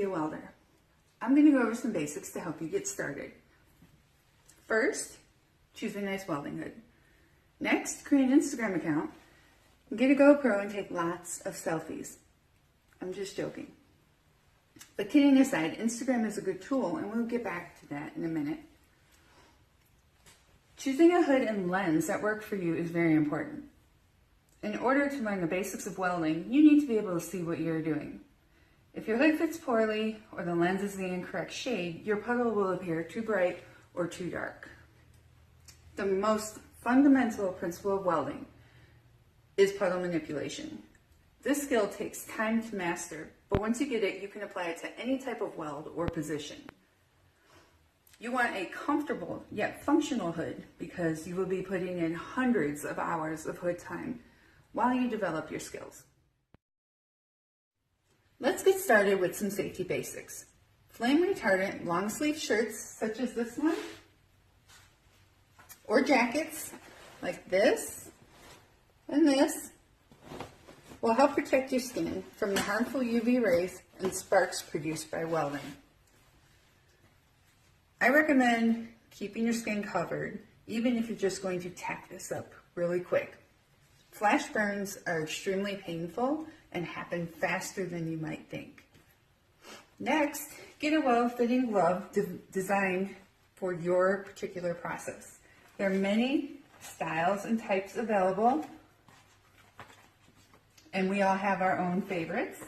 be a welder. I'm going to go over some basics to help you get started. First, choose a nice welding hood. Next, create an Instagram account, get a GoPro and take lots of selfies. I'm just joking. But kidding aside, Instagram is a good tool and we'll get back to that in a minute. Choosing a hood and lens that work for you is very important. In order to learn the basics of welding, you need to be able to see what you're doing. If your hood fits poorly or the lens is the incorrect shade, your puddle will appear too bright or too dark. The most fundamental principle of welding is puddle manipulation. This skill takes time to master, but once you get it, you can apply it to any type of weld or position. You want a comfortable yet functional hood because you will be putting in hundreds of hours of hood time while you develop your skills. Let's get started with some safety basics. Flame retardant long sleeve shirts such as this one, or jackets like this and this, will help protect your skin from the harmful UV rays and sparks produced by welding. I recommend keeping your skin covered even if you're just going to tack this up really quick. Flash burns are extremely painful and happen faster than you might think. Next, get a well-fitting glove designed for your particular process. There are many styles and types available, and we all have our own favorites.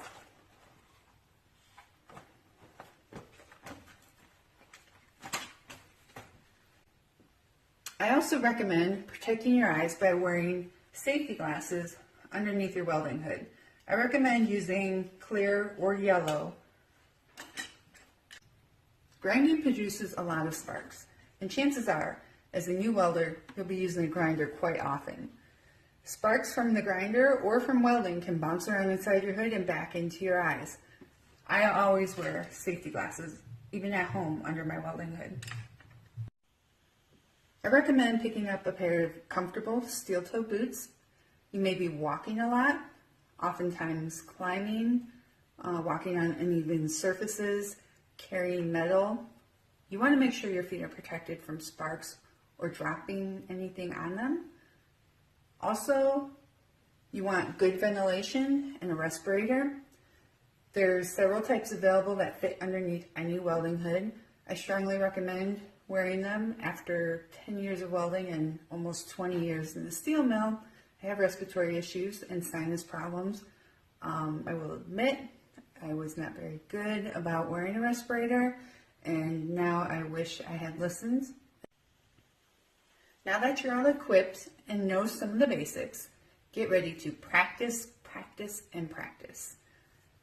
I also recommend protecting your eyes by wearing safety glasses underneath your welding hood. I recommend using clear or yellow. Grinding produces a lot of sparks, and chances are, as a new welder, you'll be using a grinder quite often. Sparks from the grinder or from welding can bounce around inside your hood and back into your eyes. I always wear safety glasses, even at home under my welding hood. I recommend picking up a pair of comfortable steel-toe boots. You may be walking a lot, oftentimes climbing, walking on uneven surfaces, carrying metal. You want to make sure your feet are protected from sparks or dropping anything on them. Also, you want good ventilation and a respirator. There's several types available that fit underneath any welding hood. I strongly recommend wearing them. After 10 years of welding and almost 20 years in the steel mill, I have respiratory issues and sinus problems. I will admit I was not very good about wearing a respirator, and now I wish I had listened. Now that you're all equipped and know some of the basics, get ready to practice, practice, and practice.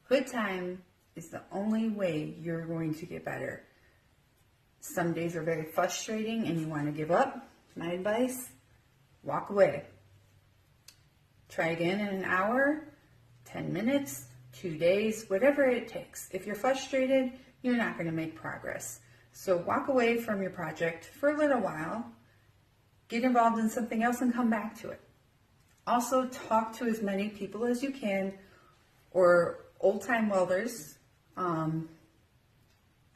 Hood time is the only way you're going to get better. Some days are very frustrating and you want to give up. My advice, walk away. Try again in an hour, 10 minutes, 2 days, whatever it takes. If you're frustrated, you're not going to make progress. So walk away from your project for a little while, get involved in something else and come back to it. Also, talk to as many people as you can, or old-time welders.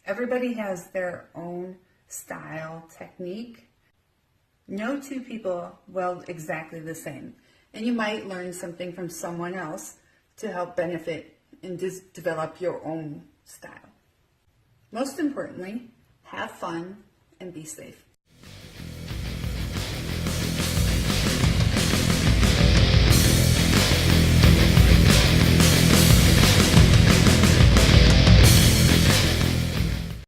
Everybody has their own style, technique. No two people weld exactly the same, and you might learn something from someone else to help benefit and develop your own style. Most importantly, have fun and be safe.